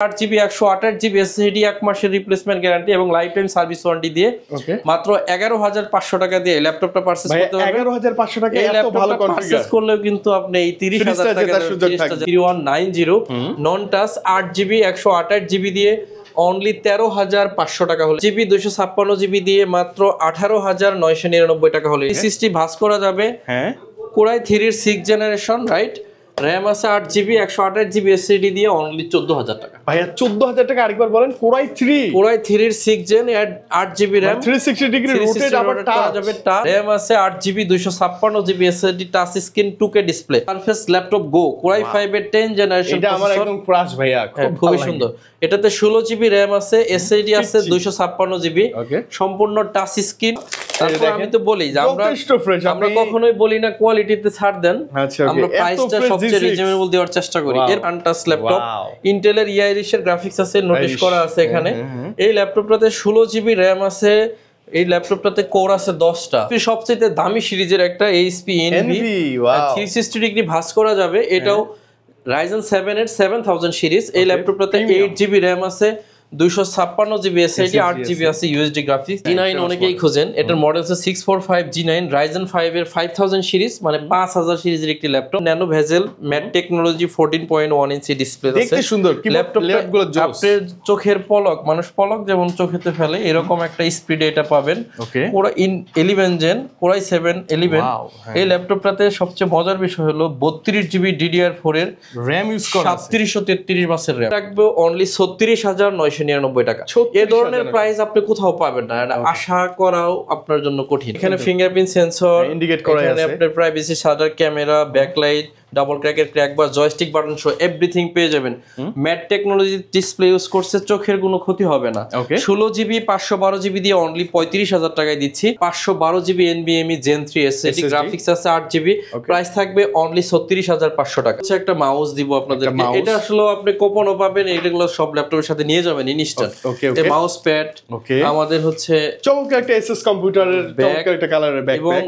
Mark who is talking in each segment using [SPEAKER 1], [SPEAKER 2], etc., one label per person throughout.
[SPEAKER 1] 8GB 128GB SSD 1 মাসের replacement guarantee এবং life time service warranty দিয়ে মাত্র 11500 টাকা দিয়ে ল্যাপটপটা পারচেজ করতে পারবেন।
[SPEAKER 2] 11500 টাকা এত ভালো কনফিগার
[SPEAKER 1] পারচেজ করলেও কিন্তু আপনি এই 30000 টাকা 3190 নন টাচ 8GB 128GB দিয়ে অনলি 13500 টাকা হলে জিবি 256GB দিয়ে মাত্র 18999 টাকা হলে এসএসডি ভাস করা যাবে। হ্যাঁ, কোরাই 3 এর 6 জেনারেশন, রাইট? RAM আছে 8GB 128GB এসএসডি দিয়ে অনলি 14000 টাকা।
[SPEAKER 2] ভাইয়া 14000 টাকা আরেকবার বলেন। কোরাই
[SPEAKER 1] 3 এর 6 gen 8GB RAM
[SPEAKER 2] 360 degree rotate আবার টাচ
[SPEAKER 1] যাবে। RAM আছে 8GB 256GB SSD touch screen 2K display surface laptop go core i 5 এর 10 জেনারেশন।
[SPEAKER 2] এটা আমার একদম ক্রাশ ভাইয়া,
[SPEAKER 1] খুব সুন্দর। এটাতে 16GB RAM আছে, এসএসডি আছে 256GB, সম্পূর্ণ টাচ স্ক্রিন। তারপর আমি তো বলি যে আমরা কখনোই বলি না কোয়ালিটিতে ছাড় দেন, আমরা প্রাইসটা সবচেয়ে রিজনেবল দেওয়ার চেষ্টা করি। এর আনটাচ ল্যাপটপ, ইন্টেলের ইআইরিশ এর গ্রাফিক্স আছে, নোটিশ করা আছে এখানে। এই ল্যাপটপটাতে 16GB RAM আছে, এই ল্যাপটপটাতে কোর আছে 10টা। সবচেয়ে দামি সিরিজের একটা এইচপি এনভি 360 ডিগ্রি ভাঁজ করা যাবে। এটাও Ryzen 7 এর 7000 সিরিজ। এই ল্যাপটপটাতে 8GB RAM আছে, 256GB এসএসডি, 8GB আছে ইউএসডি গ্রাফিক্স। G9 অনেকেই খোঁজেন, এটার মডেল হচ্ছে 645 G9 Ryzen 5 এর 5000 সিরিজ, মানে 5000 সিরিজের একটি laptop. Nano bezel mat technology 14.1 inch display আছে।
[SPEAKER 2] দেখতে সুন্দর ল্যাপটপগুলো জোস।
[SPEAKER 1] আপনার চোখের পলক, মানুষ পলক যেমন চোখেতে ফেলে এরকম একটা স্পিডে এটা পাবেন। পুরো 11 জেন কোরাই 711। এই ল্যাপটপটাতে সবচেয়ে মজার বিষয় হলো 32GB DDR4 এর RAM ইউজ করা আছে, 3733 বাসের RAM রাখবে অনলি 36999 টাকা। এই ধরনের প্রাইস আপনি কোথাও পাবেন না, এটা আশা করাও আপনার জন্য কঠিন। এখানে ফিঙ্গারপ্রিন্ট সেন্সর ইন্ডিকেট করা আছে, আপনার privacy shutter, camera, backlight, double ক্র্যাকের ক্র্যাক বার, জয়স্টিক বাটন সহ এভরিথিং পেয়ে যাবেন। ম্যাট টেকনোলজি ডিসপ্লে ইউজ করছে, চোখের কোনো ক্ষতি হবে না। 16GB 512GB দিয়ে অনলি 35000 টাকায় দিচ্ছি। 512GB NVMe Gen 3 SSD, graphics আছে 8GB, প্রাইস থাকবে অনলি 36500 টাকা। আচ্ছা, একটা মাউস দিব আপনাদেরকে, এটা আসলে আপনি কুপনও পাবেন, এগুলো সব ল্যাপটপের সাথে নিয়ে যাবেন ইনস্ট্যান্ট। এই মাউস প্যাড আমাদের হচ্ছে
[SPEAKER 2] চমৎকার একটা এসএস কম্পিউটারের চমৎকার একটা কালারের ব্যাকপ্যাক,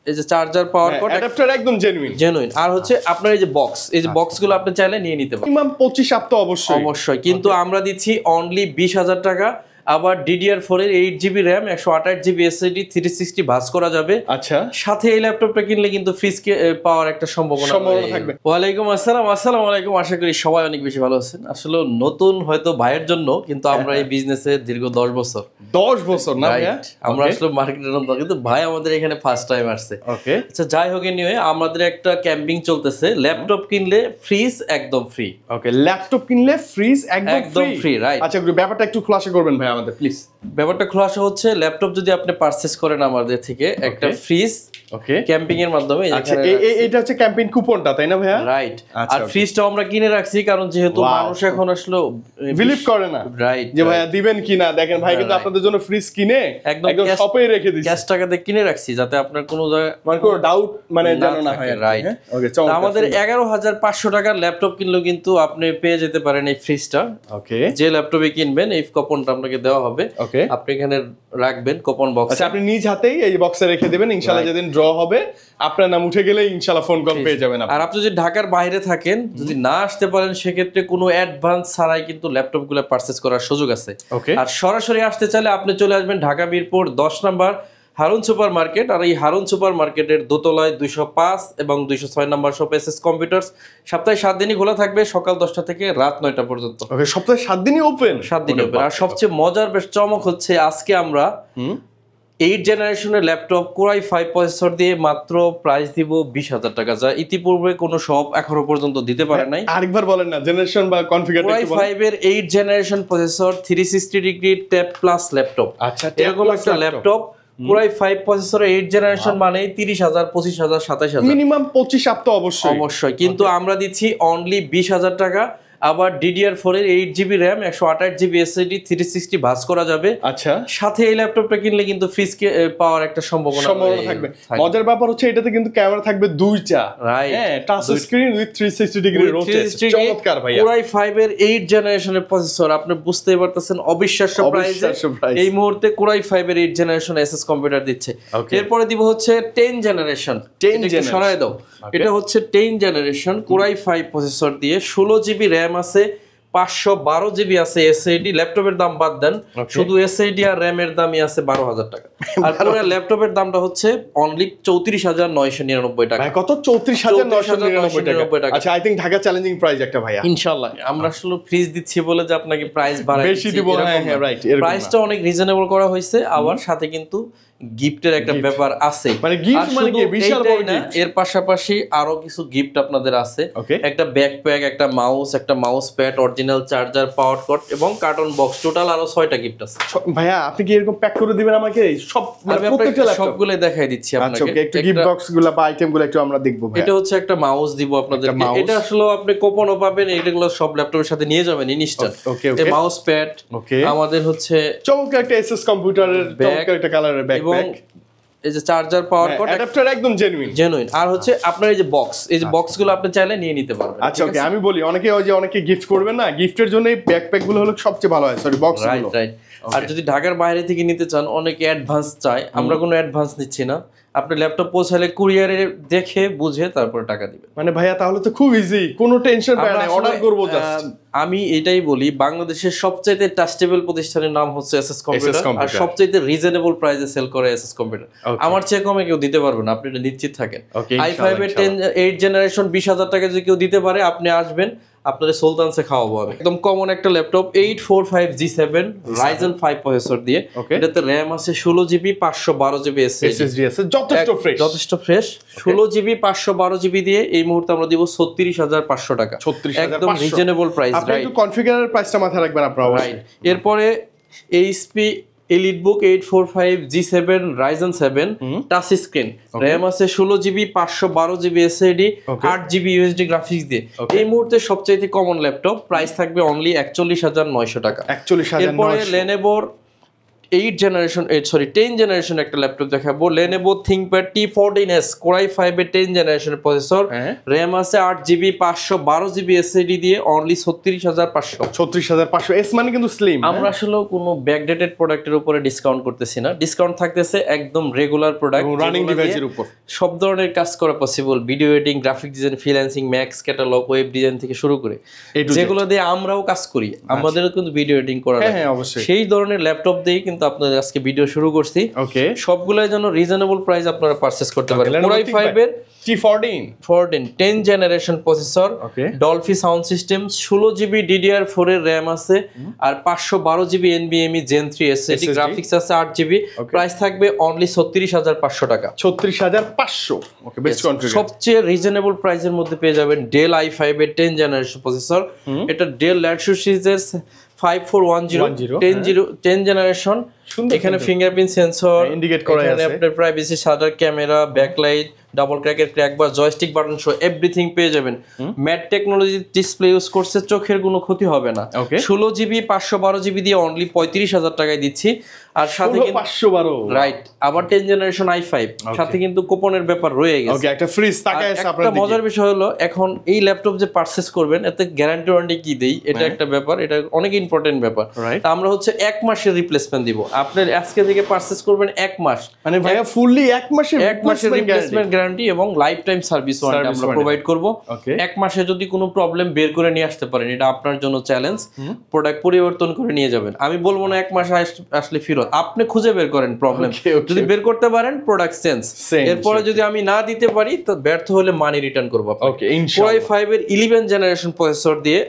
[SPEAKER 1] এই যে চার্জার পাওয়ার কর্ড
[SPEAKER 2] অ্যাডাপ্টার একদম জেনুইন।
[SPEAKER 1] আর হচ্ছে আপনার এই যে বক্স, এই যে বক্সগুলো আপনি চাইলে নিয়ে নিতে পারেন।
[SPEAKER 2] মিনিমাম 25 সপ্তাহ অবশ্যই,
[SPEAKER 1] কিন্তু আমরা দিচ্ছি অনলি 20000 টাকা। আবার DDR4 এর 8GB RAM 128GB SSD 360 ভাঁজ করা যাবে। আচ্ছা, সাথে এই ল্যাপটপটা কিনলে কিন্তু ফ্রিজ পাওয়ার একটা সম্ভাবনা থাকবে। ওয়ালাইকুম আসসালাম। আসসালামু আলাইকুম, আশা করি সবাই অনেক বেশি ভালো আছেন। আসলে নতুন হয়তো ভাইয়ের জন্য, কিন্তু আমরা এই বিজনেসে দীর্ঘ 10 বছর না ভাইয়া, আমরা আসলে মার্কেটের নতুন, কিন্তু ভাই আমাদের এখানে ফার্স্ট টাইম আসছে। আচ্ছা, যাই হোক, নিয়ে আমাদের একটা ক্যাম্পিং চলতেছে, ল্যাপটপ কিনলে ফ্রিজ একদম ফ্রি।
[SPEAKER 2] ল্যাপটপ কিনলে ফ্রিজ একদম ফ্রি, রাইট? আচ্ছা, ব্যাপারটা একটু খুলাসা করবেন ভাই আমাদের প্লিজ।
[SPEAKER 1] ব্যাপারটা খোলাসা হচ্ছে, ল্যাপটপ যদি আপনি পারচেজ করেন আমাদের থেকে, একটা ফ্রিজ ক্যাম্পিং এর মাধ্যমে,
[SPEAKER 2] এটা হচ্ছে ক্যাম্পেইন কুপনটা, তাই না ভাইয়া?
[SPEAKER 1] রাইট। আর ফ্রিজটাও আমরা কিনে রাখছি, কারণ যেহেতু মানুষ এখন আসলে
[SPEAKER 2] বিলিভ করে না, রাইট, যে ভাইয়া দিবেন কিনা। দেখেন ভাই কিন্তু আপনাদের জন্য ফ্রিজ কিনে একদম শপে রেখে দিয়েছি, ক্যাশ টাকাতে কিনে রাখছি, যাতে আপনার কোনো মানে কোনো ডাউট যেন না হয়। রাইট। আমাদের 11500 টাকার ল্যাপটপ কিনলেও কিন্তু আপনি পেয়ে যেতে পারেন এই ফ্রিজটা। যে ল্যাপটপে কিনবেন এই কুপনটা আপনাকে দেওয়া হবে, আপনি এখানে রাখবেন কুপন বক্স। আচ্ছা, আপনি নিজ হাতেই এই বক্সে রেখে দিবেন, ইনশাআল্লাহ যেদিন ড্র হবে আপনার নাম উঠে গেলে ইনশাআল্লাহ ফোন কল পেয়ে যাবেন।
[SPEAKER 1] আর আপনি যদি ঢাকার বাইরে থাকেন, যদি না আসতে পারেন, সেক্ষেত্রে কোনো অ্যাডভান্স ছাড়াই কিন্তু ল্যাপটপগুলো পারচেজ করার সুযোগ আছে। আর সরাসরি আসতে চাইলে আপনি চলে আসবেন ঢাকা মিরপুর 10 নম্বর হারুন সুপার মার্কেট। আর এই হারুন সুপার মার্কেটের দোতলায় 205 এবং 206 নম্বর শপ এসএস কম্পিউটার্স। সপ্তাহে 7 দিনই খোলা থাকবে, সকাল 10টা থেকে রাত 9টা পর্যন্ত।
[SPEAKER 2] সপ্তাহে 7 দিনই ওপেন,
[SPEAKER 1] 7 দিনই ওপেন। আর সবচেয়ে মজার বেশ চমক হচ্ছে, আজকে আমরা 8 জেনারেশনের ল্যাপটপ কোরাই 5 প্রসেসর দিয়ে মাত্র প্রাইস দিব 20000 টাকা, যা ইতিপূর্বে কোনো শপ এখনো পর্যন্ত দিতে পারে নাই।
[SPEAKER 2] আরেকবার বলেন না, জেনারেশন বা কনফিগার।
[SPEAKER 1] কোরাই 5 এর 8 generation processor 360 degree tab plus laptop. আচ্ছা, এরকম একটা ল্যাপটপ কোরাই 5 প্রসেসরে 8 জেনারেশন মানে 30000, 25000, 27000,
[SPEAKER 2] মিনিমাম 25 সপ্তাহ অবশ্যই।
[SPEAKER 1] কিন্তু আমরা দিচ্ছি অনলি 20000 টাকা। আবার DDR4 এর 8GB RAM 128GB SSD 360 ভাঁজ করা যাবে। আচ্ছা, সাথে এই ল্যাপটপটা কিনলে কিন্তু ফ্রিজ পাওয়ার একটা সম্ভাবনা
[SPEAKER 2] থাকবে। মজার ব্যাপার হচ্ছে, এটাতে কিন্তু ক্যামেরা থাকবে 2টা, রাইট? হ্যাঁ, touch screen with 360 degree rotate, চমৎকার ভাইয়া।
[SPEAKER 1] কোরাই 5 এর 8 জেনারেশনের প্রসেসর, আপনি বুঝতেই পারতেছেন অবিশ্বাস্য প্রাইসে এই মুহূর্তে কোরাই 5 এর 8 জেনারেশন এসএস কম্পিউটার দিচ্ছে। এরপরে দিব হচ্ছে 10 জেনারেশন। সরাই দাও, এটা হচ্ছে 10 জেনারেশন কোরাই 5 প্রসেসর দিয়ে 16GB RAM আছে, 512 জিবি আছে এসএসডি, ল্যাপটপের দাম বাদ দেন, শুধু এসএসডি আর র‍্যাম এর দামই আছে 12,000 টাকা। আর পুরো ল্যাপটপের দামটা হচ্ছে অনলি 34,999 টাকা।
[SPEAKER 2] কত? 34,999 টাকা। আচ্ছা, I thing Dhaka challenging price একটা ভাইয়া।
[SPEAKER 1] ইনশাআল্লাহ আমরা আসলে ফ্রিজ দিচ্ছি বলে যে আপনাকে প্রাইস বাড়াই
[SPEAKER 2] বেশি দিব। হ্যাঁ রাইট,
[SPEAKER 1] প্রাইসটা অনেক রিজনেবল করা হয়েছে, আবার সাথে কিন্তু গিফটের একটা ব্যাপার আছে।
[SPEAKER 2] মানে গিফট মানে কি বিশাল বড় গিফট।
[SPEAKER 1] এর পাশাপাশি আরো কিছু গিফট আপনাদের আছে, একটা ব্যাকপ্যাক, একটা মাউস, একটা মাউস প্যাড, অরিজিনাল চার্জার, পাওয়ার কট এবং কার্টন বক্স, টোটাল আরো 6টা গিফট আছে।
[SPEAKER 2] ভাইয়া আপনি কি এরকম প্যাক করে দিবেন আমাকে? সব
[SPEAKER 1] মানে প্রত্যেকটা ল্যাপটপ সবগুলো দেখাই দিচ্ছি আপনাকে।
[SPEAKER 2] আচ্ছা, ওকে, একটু গিফট বক্সগুলো বা আইটেমগুলো একটু আমরা দেখব ভাই।
[SPEAKER 1] এটা হচ্ছে একটা মাউস দিব আপনাদেরকে, এটা আসলে আপনি কুপনও পাবেন, এগুলো সব ল্যাপটপের সাথে নিয়ে যাবেন ইনস্ট্যান্ট। এই মাউস প্যাড, আমাদের হচ্ছে
[SPEAKER 2] চমৎকার একটা এসএস কম্পিউটারের চমৎকার একটা কালারের ব্যাকপ্যাক,
[SPEAKER 1] এই যে চার্জার, পাওয়ার কট,
[SPEAKER 2] অ্যাডাপ্টার একদম জেনুইন।
[SPEAKER 1] আর হচ্ছে আপনার এই যে বক্স, এই যে বক্সগুলো আপনি চাইলে নিয়ে নিতে পারবেন।
[SPEAKER 2] আচ্ছা, ওকে, আমি বলি অনেকে গিফট করবেন না, গিফটের জন্য এই ব্যাকপ্যাক গুলো হলো সবচেয়ে ভালো হয়, সরি বক্সগুলো।
[SPEAKER 1] রাইট। আর যদি ঢাকার বাইরে থেকে নিতে চান, অনেকে অ্যাডভান্স চায়, আমরা কোনো অ্যাডভান্স নিচ্ছি না। আপনি ল্যাপটপ পৌঁছালে কুরিয়ারে দেখে বুঝে তারপরে টাকা দিবেন।
[SPEAKER 2] মানে ভাইয়া তাহলে তো খুব ইজি, কোনো টেনশন পায় না, অর্ডার করব জাস্ট।
[SPEAKER 1] আমি এটাই বলি, বাংলাদেশের সবচাইতে ট্রাস্টেবল প্রতিষ্ঠানের নাম হচ্ছে এসএস কম্পিউটার, আর সবচাইতে রিজনেবল প্রাইসে সেল করে এসএস কম্পিউটার। আমার চেয়ে কমে কেউ দিতে পারবে না, আপনি এটা নিশ্চিত থাকেন। i5 এর 8 জেনারেশন 20,000 টাকা যদি কেউ দিতে পারে, আপনি আসবেন, আপনাদের সুলতানসে খাওয়াবো আমি। একদম কমন একটা ল্যাপটপ, 845G7 Ryzen 5 প্রসেসর দিয়ে। এটাতে র‍্যাম আছে 16 জিবি, 512 জিবি
[SPEAKER 2] এসএসডি আছে, যথেষ্ট ফ্রেশ।
[SPEAKER 1] 16 জিবি 512 জিবি দিয়ে এই মুহূর্তে আমরা দিব 36,500 টাকা, একদম রিজনেবল প্রাইস।
[SPEAKER 2] আপনি একটু কনফিগারের প্রাইসটা মাথায় রাখবেন আপনারা,
[SPEAKER 1] রাইট। এরপরে HP EliteBook 845G7 Ryzen 7 touch screen, RAM আছে 16 GB, 512 GB SSD, 8 GB USD graphics দিয়ে। এই মুহূর্তে সবচেয়ে কমন ল্যাপটপ, প্রাইস থাকবে অনলি 41,900 টাকা।
[SPEAKER 2] 41,900।
[SPEAKER 1] এরপরে Lenovoর 10 জেনারেশন একটা ল্যাপটপ দেখাবো, Lenovo ThinkPad T14s Core i5 এর 10 জেনারেশনের প্রসেসর, র‍্যাম আছে 8 জিবি, 512 জিবি এসএসডি দিয়ে অনলি 36,500।
[SPEAKER 2] 36,500 এস মানে কিন্তু স্লিম।
[SPEAKER 1] আমরা আসলে কোনো ব্যাকডেটেড প্রোডাক্টের উপরে ডিসকাউন্ট করতেছি না, ডিসকাউন্ট থাকতেছে একদম রেগুলার প্রোডাক্ট,
[SPEAKER 2] রানিং ডিভাইসের উপর
[SPEAKER 1] সব ধরনের কাজ করা possible. Video editing, graphic design, freelancing, max catalogue, web design থেকে শুরু করে যেগুলো দিয়ে আমরাও কাজ করি, আমাদেরও কিন্তু ভিডিও এডিটিং করা লাগে, সেই ধরনের ল্যাপটপ দিয়ে কিন্তু আপনাদের আজকে ভিডিও শুরু করছি।
[SPEAKER 2] ওকে,
[SPEAKER 1] সবগুলোর জন্য রিজনেবল প্রাইস আপনারা পারচেজ করতে পারেন। Core i5 এর T14 10 generation processor, ডলফি sound system, 16 GB DDR4 এর র‍্যাম আছে, আর 512 GB NVMe Gen 3 SSD, graphics আছে 8 জিবি, প্রাইস থাকবে অনলি 36,500 টাকা।
[SPEAKER 2] 36,500। ওকে, বেস্ট কনফিগার।
[SPEAKER 1] সবচেয়ে রিজনেবল প্রাইসের মধ্যে পেয়ে যাবেন ডেল i5 এর 10 জেনারেশন প্রসেসর, এটা ডেল ল্যাটিটিউড সিরিজের 5410 10 জেনারেশন। এখানে ফিঙ্গারপ্রিন্ট সেন্সর ইন্ডিকেট করা আছে, আপনার privacy shutter, camera, backlight, double ক্র্যাকের ক্র্যাক বার, জয়স্টিক বাটন সহ এভরিথিং পেয়ে যাবেন। ম্যাট টেকনোলজি ডিসপ্লে ইউজ করছে, চোখের কোনো ক্ষতি হবে না। 16 জিবি 512 জিবি দিয়ে অনলি 35,000 টাকায় দিচ্ছি। আর সাথে
[SPEAKER 2] 512,
[SPEAKER 1] রাইট, আবার 10 জেনারেশন i5 সাথে কিন্তু কুপনের ব্যাপার রয়ে গেছে।
[SPEAKER 2] ওকে, একটা ফ্রিজ তাকায় আছে আপনাদের।
[SPEAKER 1] একটা মজার বিষয় হলো, এখন এই ল্যাপটপ যে পারচেজ করবেন, এতে গ্যারান্টি ওয়ারেন্টি কি দেই, এটা একটা ব্যাপার, এটা অনেক ইম্পর্টেন্ট ব্যাপার। আমরা হচ্ছে 1 মাসের রিপ্লেসমেন্ট দিব। আপনি আজকে থেকে পারচেজ করবেন 1 মাস,
[SPEAKER 2] মানে ভাইয়া ফুললি 1 মাসের
[SPEAKER 1] রিপ্লেসমেন্ট গ্যারান্টি এবং লাইফ টাইম সার্ভিস ওয়ারেন্টি আমরা প্রোভাইড করব। 1 মাসে যদি কোনো প্রবলেম বের করে নিয়ে আসতে পারেন, এটা আপনার জন্য চ্যালেঞ্জ, প্রোডাক্ট পরিবর্তন করে নিয়ে যাবেন। আমি বলবো না 1 মাস আসলে ফেরত, আপনি খুঁজে বের করেন প্রবলেম, যদি বের করতে পারেন প্রোডাক্ট চেঞ্জ। এরপরে যদি আমি না দিতে পারি, তো ব্যর্থ হলে মানি রিটার্ন করব।
[SPEAKER 2] ওকে, ইনশাআল্লাহ।
[SPEAKER 1] Core i5 এর 11 জেনারেশন প্রসেসর দিয়ে,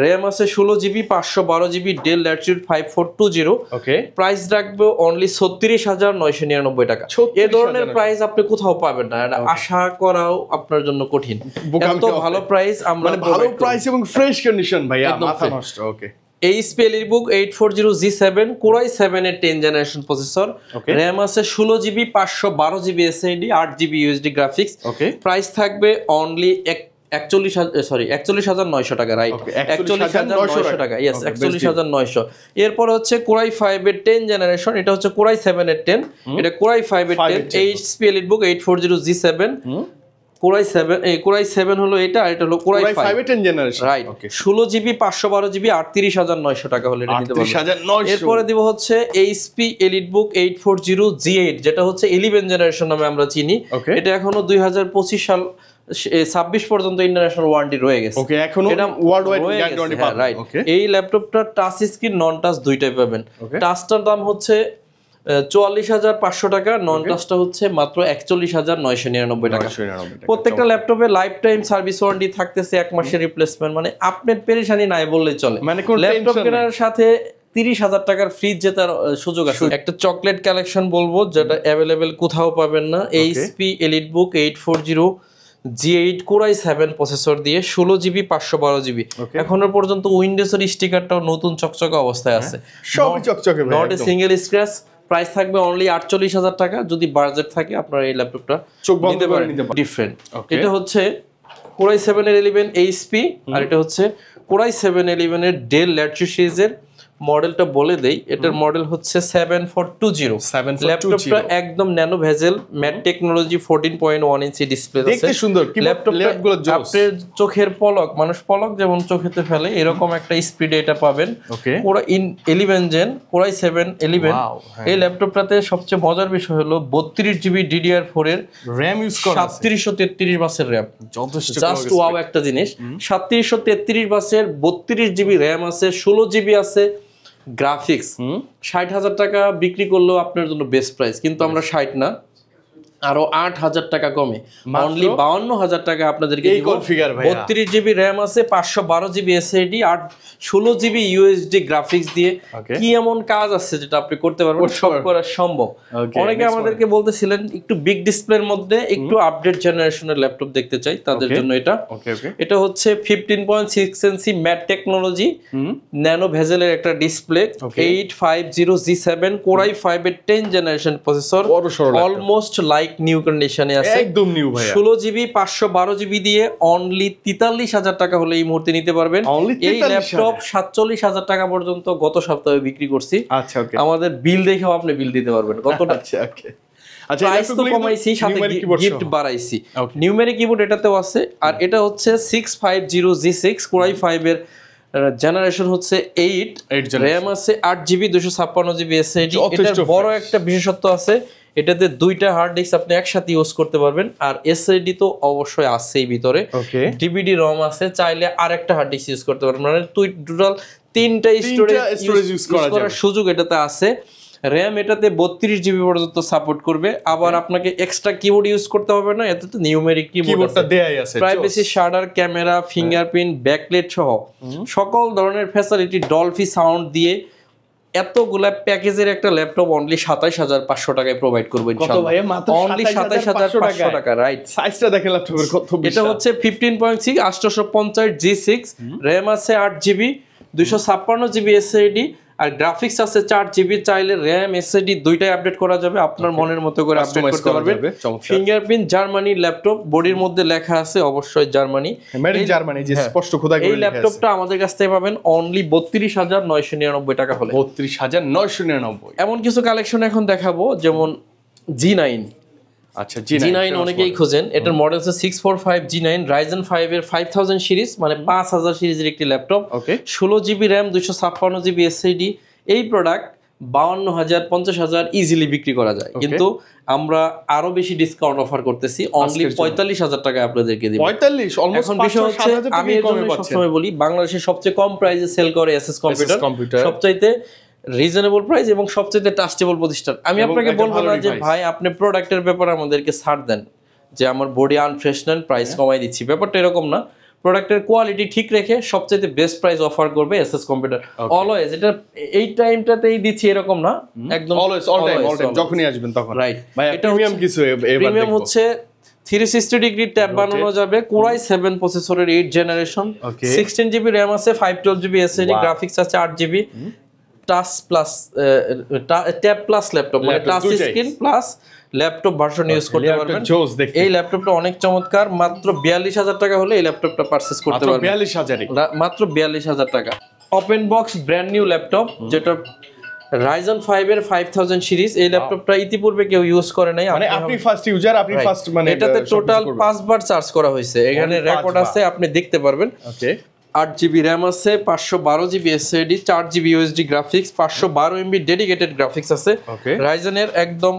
[SPEAKER 1] র‍্যাম আছে 16 জিবি, 512 জিবি, ডেল ল্যাটিটিউড 5420। ওকে, প্রাইস রাখবো অনলি 36,999 টাকা। এই ধরনের প্রাইস আপনি কোথাও পাবেন না, এটা আশা করাও আপনার জন্য কঠিন। এত ভালো প্রাইস আমরা,
[SPEAKER 2] মানে ভালো প্রাইস এবং ফ্রেশ কন্ডিশন ভাইয়া, মাথা নষ্ট। ওকে,
[SPEAKER 1] HP EliteBook 840G7 Core i7 এর 10 জেনারেশন প্রসেসর, র‍্যাম আছে 16 GB, 512 GB SSD, 8 GB USD graphics. Price থাকবে অনলি 41,900 টাকা, রাইট? 41,900 টাকা, ইয়েস, 41,900। এরপর হচ্ছে Core i5 এর 10 জেনারেশন, এটা হচ্ছে Core i7 এর 10, এটা Core i5 এর 10 HP EliteBook 840G7 কোরাই 7, এই কোরাই 7 হলো এটা, আর এটা হলো কোরাই 5
[SPEAKER 2] এর 10 জেনারেশন,
[SPEAKER 1] রাইট। 16 জিবি 512 জিবি 38900 টাকা হলে এটা নিতে পারবেন।
[SPEAKER 2] 38900।
[SPEAKER 1] এরপরে দিব হচ্ছে এইচপি এলিটবুক 840 G8, যেটা হচ্ছে 11 জেনারেশন নামে আমরা চিনি। এটা এখনো 2025 সাল 26 পর্যন্ত ইন্টারন্যাশনাল ওয়ারেন্টি রয়ে গেছে।
[SPEAKER 2] ওকে, এখনো ওয়ার্ল্ড ওয়াইড গ্যারান্টি পাবেন,
[SPEAKER 1] রাইট। এই ল্যাপটপটা টাচ স্ক্রিন নন টাচ দুইটাই পাবেন। টাচটার দাম হচ্ছে 44,500 টাকা, নন টাচটা হচ্ছে মাত্র 41,999 টাকা। প্রত্যেকটা ল্যাপটপে লাইফ টাইম সার্ভিস ওয়ারেন্টি থাকতেছে, 1 মাসের রিপ্লেসমেন্ট, মানে আপনার পেরেশানি নাই বললেই চলে।
[SPEAKER 2] মানে
[SPEAKER 1] ল্যাপটপ কেনার সাথে 30,000 টাকার ফ্রিজ জেতার সুযোগ আছে। একটা চকলেট কালেকশন বলবো যেটা অ্যাভেলেবেল কোথাও পাবেন না। HP EliteBook 840 G8 core i 7 processor দিয়ে 16 জিবি 512 জিবি। এখনো পর্যন্ত উইন্ডোজের স্টিকারটাও নতুন চকচকে অবস্থায় আছে,
[SPEAKER 2] সবই চকচকে,
[SPEAKER 1] not a single scratch. Price থাকবে অনলি 48,000 টাকা। যদি বাজেট থাকে আপনারা এই ল্যাপটপটা নিতে পারেন। ডিফারেন্ট, এটা হচ্ছে কোরাই 7 এর 11 এইচপি, আর এটা হচ্ছে কোরাই 7-11 এর ডেল ল্যাটিটিউড সিরিজের। মডেলটা বলে দেই, এটার মডেল হচ্ছে 7420। ল্যাপটপটা একদম nano bezel mat technology, 14.1 inch display আছে,
[SPEAKER 2] দেখতে সুন্দর। ল্যাপটপটা
[SPEAKER 1] আপনার চোখের পলক, মানুষ পলক যেমন চোখেতে ফেলে এরকম একটা স্পিডে এটা পাবেন। Core i 11 gen core i 7-11। এই ল্যাপটপটাতে সবচেয়ে মজার বিষয় হলো 32 জিবি DDR4 এর
[SPEAKER 2] র‍্যাম ইউজ করা আছে,
[SPEAKER 1] 3733 বাসের র‍্যাম।
[SPEAKER 2] যথেষ্ট
[SPEAKER 1] জাস্ট ওয়াও একটা জিনিস। 3733 বাসের 32 জিবি র‍্যাম আছে, 16 জিবি আছে গ্রাফিক্স। 60,000 টাকা বিক্রি করলেও আপনার জন্য বেস্ট প্রাইস, কিন্তু আমরা 60 না, আরো 8,000 টাকা কমে অনলি 52,000 টাকা আপনাদেরকে দিব। 32 জিবি র‍্যাম আছে, 512 জিবি SSD, আর 16 জিবি USD গ্রাফিক্স দিয়ে কি এমন কাজ আছে যেটা আপনি করতে পারবেন, সব করা সম্ভব। অনেকে আমাদেরকে বলতেছিলেন একটু বিগ ডিসপ্লের মধ্যে একটু আপডেট জেনারেশনের ল্যাপটপ দেখতে চাই, তাদের জন্য এটা। এটা হচ্ছে 15.6 ইঞ্চি ম্যাট টেকনোলজি ন্যানো ভেজেলের একটা ডিসপ্লে, 850G7 কোরাই 5 এর 10 generation processor, almost like new কন্ডিশনে আছে,
[SPEAKER 2] একদম নিউ ভাই।
[SPEAKER 1] 16 জিবি 512 জিবি দিয়ে অনলি 43,000 টাকা হলে এই মুহূর্তে নিতে পারবেন। এই ল্যাপটপ 47,000 টাকা পর্যন্ত গত সপ্তাহে বিক্রি করছি।
[SPEAKER 2] আচ্ছা, ওকে,
[SPEAKER 1] আমাদের বিল দেখেও আপনি বিল দিতে পারবেন কতটা।
[SPEAKER 2] আচ্ছা, ওকে,
[SPEAKER 1] প্রাইস তো কমাইছি, সাথে গিফট বাড়াইছি। নিউমেরিক কিবোর্ড এটাতেও আছে, আর এটা হচ্ছে 650G6 কোরাই 5 এর জেনারেশন হচ্ছে 8, র‍্যাম আছে 8 জিবি 256 জিবি SSD। এটার বড় একটা বিশেষত্ব আছে, এটাতে দুইটা হার্ড ডিস্ক আপনি একসাথে ইউজ করতে পারবেন, আর SSD তো অবশ্যই আছেই ভিতরে, DVD ROM আছে, চাইলে আরেকটা হার্ড ডিস্ক ইউজ করতে পারবেন, মানে টোটাল 3টা স্টোরেজ ইউজ করার সুযোগ এটাতে আছে। র‍্যাম এটাতে 32 জিবি পর্যন্ত সাপোর্ট করবে, আবার আপনাকে এক্সট্রা কিবোর্ড ইউজ করতে হবে না, এতে তো নিউমেরিক কিবোর্ডটা দেয়াই আছে। Privacy shutter, camera, fingerprint, backlight সহ সকল ধরনের ফ্যাসিলিটি, ডলফি সাউন্ড দিয়ে এতগুলা প্যাকেজের একটা ল্যাপটপ অনলি 27,500 টাকায় প্রোভাইড করব ইনশাআল্লাহ। অনলি 27,500 টাকা, রাইট।
[SPEAKER 2] সাইজটা দেখেন ল্যাপটপের কত বিশাল।
[SPEAKER 1] এটা হচ্ছে 15.6 850 G6, র‍্যাম আছে 8 জিবি 256 জিবি SSD, আর গ্রাফিক্স আছে 4 জিবি। চাইলে র‍্যাম SSD দুইটাই আপডেট করা যাবে, আপনার মনের মতো করে আপডেট করতে পারবেন। ফিঙ্গারপ্রিন্ট জার্মানি ল্যাপটপ, বডির মধ্যে লেখা আছে অবশ্যই জার্মানি,
[SPEAKER 2] মেড ইন জার্মানি, যে স্পষ্ট খোদাই করে লেখা আছে।
[SPEAKER 1] এই ল্যাপটপটা আমাদের কাছ থেকে পাবেন অনলি 32,999 টাকা হলে।
[SPEAKER 2] 32,999।
[SPEAKER 1] এমন কিছু কালেকশন এখন দেখাবো, যেমন G9।
[SPEAKER 2] আচ্ছা,
[SPEAKER 1] G9 অনেকেই খোঁজেন। এটার মডেল হচ্ছে 645 G9 Ryzen 5 এর 5000 সিরিজ, মানে 5000 সিরিজের একটি laptop. 16 GB RAM 256 GB SSD। এই প্রোডাক্ট 52,000 50,000 ইজিলি বিক্রি করা যায়, কিন্তু আমরা আরো বেশি ডিসকাউন্ট অফার করতেছি, অনলি 45,000 টাকা আপনাদেরকে দিব।
[SPEAKER 2] 45 অলমোস্ট।
[SPEAKER 1] এখন বিষয় হচ্ছে, আমি এর জন্য সবসময় বলি বাংলাদেশের সবচেয়ে কম প্রাইসে সেল করে এসএস কম্পিউটার, সবচাইতে রিজনেবল প্রাইস এবং সবচেয়ে ট্রাস্টেবল প্রতিষ্ঠান। আমি আপনাকে বলবো না যে ভাই আপনি প্রোডাক্টের ব্যাপারে আমাদেরকে ছাড় দেন, যে আমার বডি আনফ্রেশ নেন প্রাইস কমাই দিচ্ছি, ব্যাপারটা এরকম না। প্রোডাক্টের কোয়ালিটি ঠিক রেখে সবচেয়ে বেস্ট প্রাইস অফার করবে এসএস কম্পিউটার অলওয়েজ। এটা এই টাইমটাতেই দিচ্ছি এরকম না, একদম
[SPEAKER 2] অলওয়েজ, অল টাইম, যখনই আসবেন তখন।
[SPEAKER 1] রাইট,
[SPEAKER 2] ভাই এটা প্রিমিয়াম কিছু,
[SPEAKER 1] প্রিমিয়াম হচ্ছে 360 ডিগ্রি ট্যাব বানানো যাবে, কোরাই 7 প্রসেসরের 8 জেনারেশন, 16 জিবি র‍্যাম আছে, 512 জিবি SSD, গ্রাফিক্স আছে 8 GB, touch plus tab plus laptop, মানে touch screen plus laptop version use করতে পারবেন। এই ল্যাপটপটা অনেক চমৎকার, মাত্র 42,000 টাকা হলে এই ল্যাপটপটা পারচেজ করতে পারবেন। মাত্র 42,000 টাকা। Open box brand new laptop, যেটা Ryzen 5 এর 5000 সিরিজ। এই ল্যাপটপটা ইতিপূর্বে কেউ ইউজ করে নাই,
[SPEAKER 2] মানে আপনি ফার্স্ট ইউজার, আপনি ফার্স্ট, মানে
[SPEAKER 1] এটাতে টোটাল 5 বার চার্জ করা হয়েছে, এখানে রেকর্ড আছে, আপনি দেখতে পারবেন।
[SPEAKER 2] ওকে,
[SPEAKER 1] 8GB RAM আছে, 512GB SSD, 4GB USD graphics, 512MB dedicated graphics আছে। Ryzen এর একদম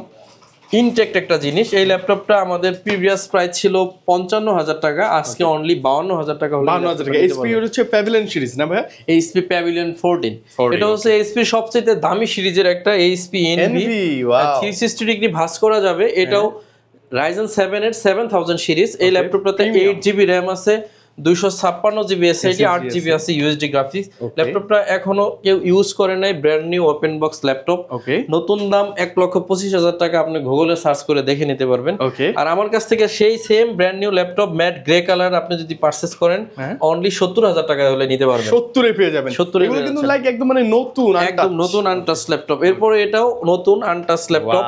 [SPEAKER 1] ইনটেক্ট একটা জিনিস। এই ল্যাপটপটা আমাদের প্রিভিয়াস প্রাইস ছিল 55,000 টাকা, আজকে অনলি 52,000 টাকা হলো।
[SPEAKER 2] 52,000 টাকা। এইচপি এর হচ্ছে প্যাভিলিয়ন সিরিজ না ভাই?
[SPEAKER 1] এইচপি প্যাভিলিয়ন 14, এটা হচ্ছে এইচপি সবচেয়ে দামি সিরিজের একটা, এইচপি এনভি 360 ডিগ্রি ভাঁজ করা যাবে। এটাও Ryzen 7 এর 7000 সিরিজ। এই ল্যাপটপটাতে 8GB RAM আছে, 256GB SSD, 8GB আছে ইউএসডি গ্রাফিক্স। ল্যাপটপটা এখনো কেউ ইউজ করে নাই, brand new open box laptop. নতুন দাম 1,25,000 টাকা, আপনি গুগলে সার্চ করে দেখে নিতে পারবেন। আর আমার কাছ থেকে সেই same brand new laptop mat grey colour আপনি যদি পারচেজ করেন অনলি 70,000 টাকা হলে নিতে পারবেন।
[SPEAKER 2] 70 এ পেয়ে যাবেন।
[SPEAKER 1] 70 এ
[SPEAKER 2] কিন্তু লাইক একদম মানে নতুন,
[SPEAKER 1] একদম নতুন আনটাচ ল্যাপটপ। এরপরে এটাও নতুন আনটাচ ল্যাপটপ,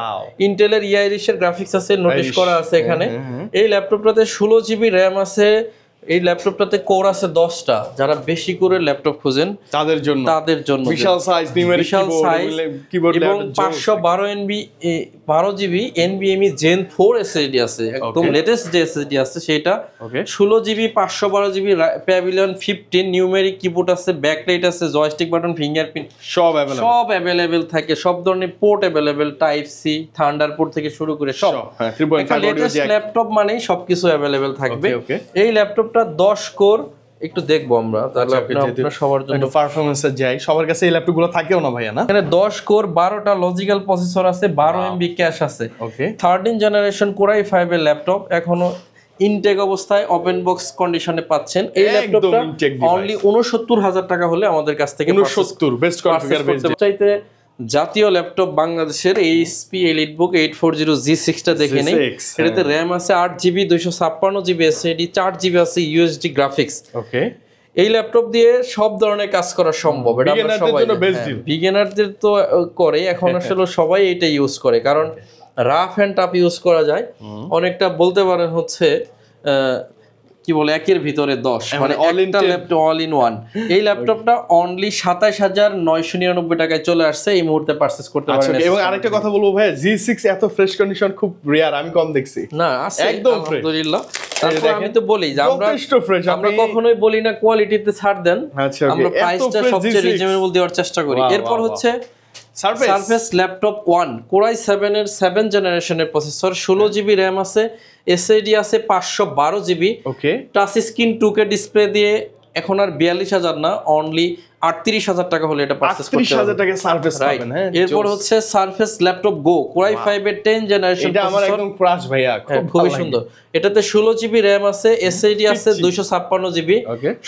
[SPEAKER 1] ইন্টেলের ইআইরিশ এর গ্রাফিক্স আছে, নোটিশ করা আছে এখানে। এই ল্যাপটপটাতে 16GB RAM আছে। এই ল্যাপটপটাতে কোর আছে 10টা। যারা বেশি করে ল্যাপটপ খুঁজেন তাদের জন্য
[SPEAKER 2] বিশাল সাইজ,
[SPEAKER 1] কিবোর্ড এবং 512GB NVMe Gen 4 SSD আছে, একদম লেটেস্ট যে SSD আছে সেটা। 16GB 512GB pavilion 15 numeric keyboard আছে, ব্যাকলাইট আছে, জয়স্টিক বাটন, ফিঙ্গারপ্রিন্ট সব অ্যাভেলেবেল থাকে। সব ধরনের পোর্ট অ্যাভেলেবেল, টাইপ সি, থান্ডারপোর্ট থেকে শুরু করে সব। লেটেস্ট ল্যাপটপ মানেই সবকিছু অ্যাভেলেবেল থাকবে। এই ল্যাপটপটা 10 কোর একটু দেখবো আমরা, তাহলে আপনারা সবার জন্য
[SPEAKER 2] পারফরম্যান্সে যাই। সবার কাছে এই ল্যাপটপগুলো থাকেও না ভাইয়া না?
[SPEAKER 1] এখানে 10 কোর 12টা লজিক্যাল প্রসেসর আছে, 12MB ক্যাশ আছে। 13 জেনারেশন Core i5 এর ল্যাপটপ, এখনো ইনটেক অবস্থায় ওপেন বক্স কন্ডিশনে পাচ্ছেন। এই ল্যাপটপটা অনলি 69,000 টাকা হলে আমাদের কাছ থেকে
[SPEAKER 2] 69 বেস্ট কনফিগার বেস্ট
[SPEAKER 1] চাইতে জাতীয় ল্যাপটপ বাংলাদেশের এইচপি এলিটবুক 840G6 টা দেখে নেই। এটাতে RAM আছে 8GB, 256GB SSD, 4GB আছে ইউএসডি গ্রাফিক্স। এই ল্যাপটপ দিয়ে সব ধরনের কাজ করা সম্ভব। এটা আমরা সবাই বিগিনারদের তো করে, এখন আসলে সবাই এটা ইউজ করে, কারণ রাফ এন্ড টাফ ইউজ করা যায়। অনেকটা বলতে পারেন হচ্ছে কি বলে একের ভিতরে 10, মানে একটা ল্যাপটপ অল ইন ওয়ান। এই ল্যাপটপটা অনলি 27,999 টাকায় চলে আসছে, এই মুহূর্তে পারচেজ করতে পারেন।
[SPEAKER 2] এবং আরেকটা কথা বলবো ভাই, G6 এত ফ্রেশ কন্ডিশন খুব রেয়ার, আমি কম দেখছি।
[SPEAKER 1] না আছে একদম আলহামদুলিল্লাহ। তারপর আমি তো বলি যে আমরা কখনোই বলি না কোয়ালিটিতে ছাড় দেন, আমরা প্রাইসটা সবচেয়ে রিজনেবল দেওয়ার চেষ্টা করি। এরপর হচ্ছে সারফেস ল্যাপটপ 1 Core i7 এর 7 জেনারেশনের প্রসেসর, 16GB RAM আছে, SSD আছে 512GB। Touch screen 2K display দিয়ে এখন আর 42,000 না, অনলি 38,000 টাকা হলে এটা পারচেজ করতে পারবেন।
[SPEAKER 2] 38,000 টাকা সারফেস পাবেন। হ্যাঁ,
[SPEAKER 1] এরপর হচ্ছে সারফেস ল্যাপটপ গো Core i5 এর 10 জেনারেশন,
[SPEAKER 2] এটা আমার একদম ক্রাশ ভাইয়া,
[SPEAKER 1] খুবই সুন্দর। এটাতে 16GB RAM আছে, SSD আছে 256GB,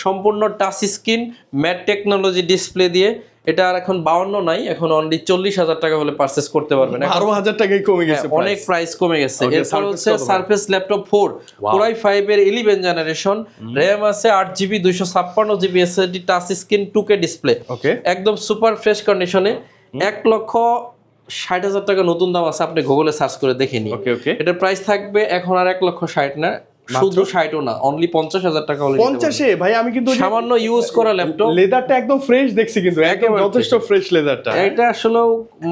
[SPEAKER 1] সম্পূর্ণ touch screen mat technology display দিয়ে। এটা আর এখন 52 নাই, এখন অনলি 40,000 টাকা হলে পারচেজ করতে পারবেন।
[SPEAKER 2] 12,000 টাকাই কমে গেছে,
[SPEAKER 1] অনেক প্রাইস কমে গেছে। এরপর হচ্ছে সারফেস ল্যাপটপ 4 Core i5 এর 11 জেনারেশন, RAM আছে 8GB, 256GB SSD, touch screen 2K display, একদম সুপার ফ্রেশ কন্ডিশনে। 1,60,000 টাকা নতুন দাম আছে, আপনি গুগলে সার্চ করে দেখে নিন। এটার প্রাইস থাকবে এখন আর 1,60,000 না, শুধু 60ও না, অনলি 50,000 টাকা হলে
[SPEAKER 2] 50 এ ভাই। আমি কিন্তু
[SPEAKER 1] সামান্য ইউজ করা ল্যাপটপ,
[SPEAKER 2] লেদারটা একদম ফ্রেশ দেখছি, কিন্তু একদম যথেষ্ট ফ্রেশ লেদারটা।
[SPEAKER 1] এটা আসলে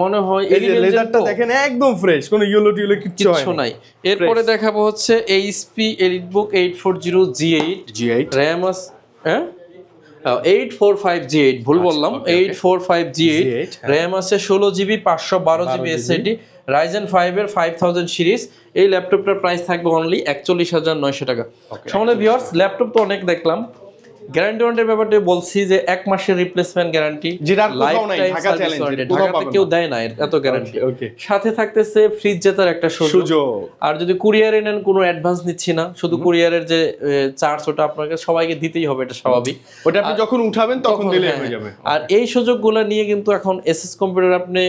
[SPEAKER 1] মনে হয়
[SPEAKER 2] এই যে লেদারটা দেখেন একদম ফ্রেশ, কোনো ইয়েলো টিউলো কিছু নাই।
[SPEAKER 1] এরপরে দেখাবো হচ্ছে এইচপি এলিটবুক 840G8 RAM আছে, হ্যাঁ 845G8, ভুল বললাম, 845G8 RAM আছে, 16GB, 512GB SSD, Ryzen 5 এর 5000 সিরিজ। এই ল্যাপটপটার প্রাইস থাকবে অনলি 41,900 টাকা। সম্মানিত ভিউয়ার্স, ল্যাপটপ তো অনেক দেখলাম, গ্যারান্টি ওয়ারেন্টির ব্যাপারটা বলছি যে 1 মাসের রিপ্লেসমেন্ট গ্যারান্টি,
[SPEAKER 2] যেটা কোথাও নাই, ঢাকা চ্যালেঞ্জ,
[SPEAKER 1] ঢাকাতে কেউ দেয় না এত গ্যারান্টি। সাথে থাকতেছে ফ্রিজ জেতার একটা সুযোগ। আর যদি কুরিয়ারে নেন, কোনো অ্যাডভান্স নিচ্ছি না, শুধু কুরিয়ারের যে চার্জ ওটা আপনাকে সবাইকে দিতেই হবে, এটা স্বাভাবিক,
[SPEAKER 2] ওটা আপনি যখন উঠাবেন তখন দিলেই হয়ে যাবে।
[SPEAKER 1] আর এই সুযোগগুলো নিয়ে কিন্তু এখন এসএস কম্পিউটার আপনি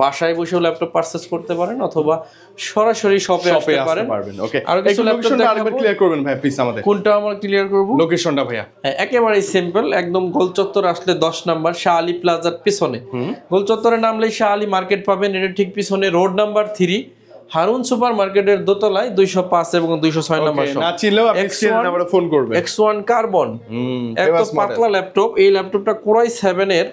[SPEAKER 1] বাসায় বসেও ল্যাপটপ পারচেজ করতে পারেন, অথবা সরাসরি শপে আসতে পারেন।
[SPEAKER 2] ওকে, আর কিছু ল্যাপটপ আরেকবার ক্লিয়ার করবেন ভাই প্লিজ আমাদের।
[SPEAKER 1] কোনটা আমরা ক্লিয়ার করব?
[SPEAKER 2] লোকেশনটা ভাইয়া
[SPEAKER 1] একেবারেই সিম্পল, একদম গোলচত্বর আসলে 10 নাম্বার শাহ আলী প্লাজার পিছনে, গোলচত্বরে নামলে শাহ আলী মার্কেট পাবেন, এটা ঠিক পিছনে রোড নাম্বার 3 হারুন সুপার মার্কেটের দোতলায় 205 এবং 206 নাম্বার শপ।
[SPEAKER 2] না চিনলেও আপনি স্ক্রিনে নাম্বারে ফোন করবেন।
[SPEAKER 1] X1 কার্বন, এত পাতলা ল্যাপটপ। এই ল্যাপটপটা Core i7 এর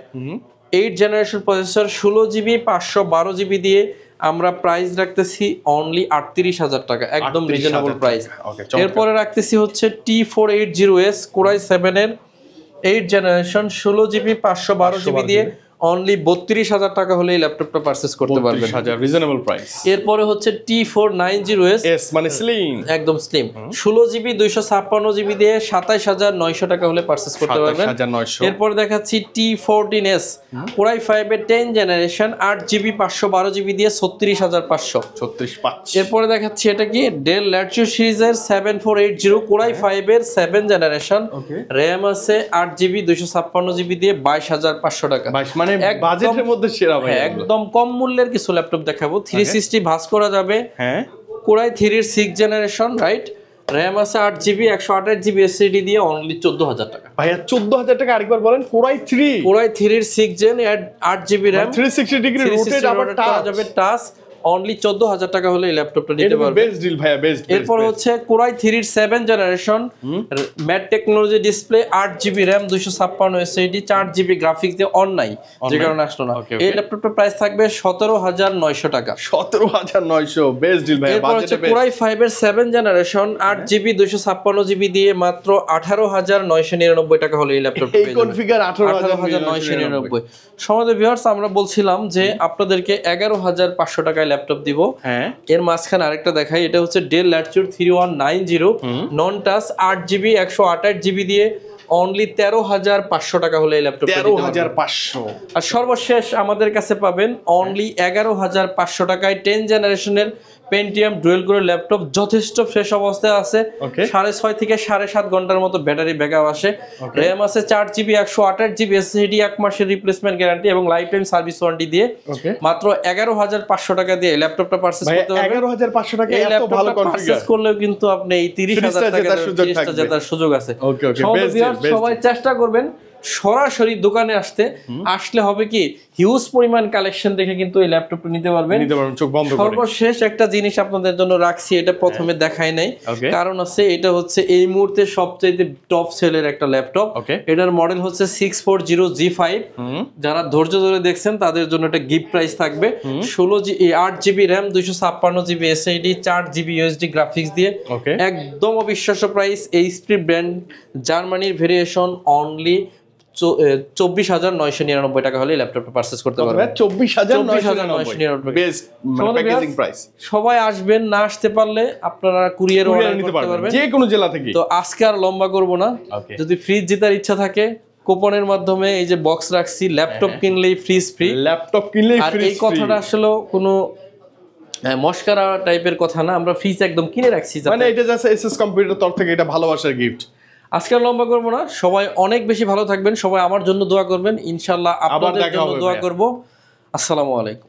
[SPEAKER 1] 8 জেনারেশন প্রসেসর 16GB 512GB দিয়ে আমরা প্রাইস রাখতেছি অনলি 38,000 টাকা, একদম রিজনেবল প্রাইস। এরপরে রাখতেছি হচ্ছে T480S Core i7 এর 8 জেনারেশন 16GB 512GB দিয়ে অনলি 32,000 টাকা হলে এই ল্যাপটপটা পারচেজ করতে পারবেন,
[SPEAKER 2] রিজনেবল প্রাইস।
[SPEAKER 1] এরপরে হচ্ছে T490S
[SPEAKER 2] মানে স্লিম,
[SPEAKER 1] একদম স্লিম 16GB 256GB দিয়ে 27,900 টাকা হলে পারচেজ করতে পারবেন। এরপরে দেখাচ্ছি T14S Core i5 এর 10 জেনারেশন 8GB 512GB দিয়ে 36,500। এরপরে দেখাচ্ছি এটা কি ডেল ল্যাটিটিউড সিরিজের 7480 Core i5 এর 7 জেনারেশন, র‍্যাম আছে 8GB 256GB দিয়ে 22,500 টাকা।
[SPEAKER 2] মানে বাজেটের মধ্যে সেরা ভাই,
[SPEAKER 1] একদম কম মূল্যের কিছু ল্যাপটপ দেখাবো। 360 ভাঁজ করা যাবে, হ্যাঁ Core i3 এর 6 জেনারেশন, রাইট, র‍্যাম আছে 8GB 128GB এসএসডি দিয়ে অনলি 14,000 টাকা।
[SPEAKER 2] ভাইয়া 14,000 টাকা, আরেকবার বলেন। Core
[SPEAKER 1] i3 এর 6 gen 8GB RAM,
[SPEAKER 2] 360 degree rotate আবার
[SPEAKER 1] করা যাবে টাচ, অনলি 14,000 টাকা হলে এই ল্যাপটপটা নিতে পারবেন।
[SPEAKER 2] বেস্ট ডিল ভাইয়া, বেস্ট।
[SPEAKER 1] এরপর হচ্ছে Core i3 এর 7 generation mat technology display 8GB RAM 256 SSD 4GB graphics দিয়ে অন নাই, যে কারণে আসলো না। এই ল্যাপটপটার প্রাইস থাকবে 17,900 টাকা।
[SPEAKER 2] 17,900, বেস্ট ডিল ভাইয়া, বাজেটে বেস্ট।
[SPEAKER 1] Core i5 এর 7 জেনারেশন 8GB 256GB দিয়ে মাত্র 18,999 টাকা হলে এই ল্যাপটপটা পেয়ে যাবেন।
[SPEAKER 2] এই কনফিগার
[SPEAKER 1] 18,999। সমাদর ভিউয়ার্স, আমরা বলছিলাম যে আপনাদেরকে 11,500 টাকায় ল্যাপটপ দিব, হ্যাঁ। এর মাঝখানে আরেকটা দেখাই, এটা হচ্ছে ডেল ল্যাটিটিউড 3190 নন টাচ 8GB 128GB দিয়ে অনলি 13,500 টাকা হলে এই ল্যাপটপ
[SPEAKER 2] 13,500।
[SPEAKER 1] আর সর্বশেষ আমাদের কাছে পাবেন অনলি 11,500 টাকায় 10 জেনারেশনের পেন্টিয়াম ডুয়েল কোরের ল্যাপটপ, যথেষ্ট ফ্রেশ অবস্থায় আছে, 6.5 থেকে 7.5 ঘন্টার মতো ব্যাটারি ব্যাকআপ আসে, র‍্যাম আছে 4GB 128GB এসএসডি, 1 মাসের রিপ্লেসমেন্ট গ্যারান্টি এবং লাইফ টাইম সার্ভিস ওয়ারেন্টি দিয়ে মাত্র 11,500 টাকা দিয়ে এই ল্যাপটপটা পারচেজ করতে পারবেন।
[SPEAKER 2] 11,500 টাকা এত ভালো কনফিগার পারচেজ
[SPEAKER 1] করলেও কিন্তু আপনি এই 30,000 টাকার জেতার সুযোগ আছে। সবাই চেষ্টা করবেন সরাসরি দোকানে আসলে হবে কি হিউজ পরিমাণ কালেকশন দেখে কিন্তু এই ল্যাপটপটা নিতে পারবেন,
[SPEAKER 2] চোখ বন্ধ করে।
[SPEAKER 1] সর্বশেষ একটা জিনিস আপনাদের জন্য রাখছি, এটা প্রথমে দেখাই নাই, কারণ আছে এটা হচ্ছে এই মুহূর্তে সবচেয়ে টপ সেলের একটা ল্যাপটপ। এটার মডেল হচ্ছে 640G5। যারা ধৈর্য ধরে দেখছেন তাদের জন্য একটা গিফট প্রাইস থাকবে 8GB RAM 256GB SSD 4GB USD graphics দিয়ে, একদম অবিশ্বাস্য প্রাইস। এইচপি ব্র্যান্ড, জার্মানির ভেরিয়েশন, অনলি 24,999 টাকা হলে ল্যাপটপটা পারচেজ করতে পারবেন। 24,999
[SPEAKER 2] বেস্ট প্যাকেজিং প্রাইস।
[SPEAKER 1] সবাই আসবেন, না আসতে পারলে আপনারা কুরিয়ার অর্ডার করতে পারবেন
[SPEAKER 2] যে কোনো জেলা থেকে।
[SPEAKER 1] তো আজকে আর লম্বা করব না, যদি ফ্রিজ জেতার ইচ্ছা থাকে কুপনের মাধ্যমে এই যে বক্স রাখছি, ল্যাপটপ কিনলেই ফ্রিজ ফ্রি,
[SPEAKER 2] ল্যাপটপ কিনলেই ফ্রি।
[SPEAKER 1] এই কথাটা আসলে কোনো মস্কারা টাইপের কথা না, আমরা ফ্রিজ একদম কিনে রাখছি,
[SPEAKER 2] মানে এটা জাস্ট এসএস কম্পিউটার তরফ থেকে এটা ভালোবাসার গিফট।
[SPEAKER 1] আজকে লম্বা করবো না, সবাই অনেক বেশি ভালো থাকবেন, সবাই আমার জন্য দোয়া করবেন, ইনশাআল্লাহ আপনাদের জন্য দোয়া করব। আসসালামু আলাইকুম।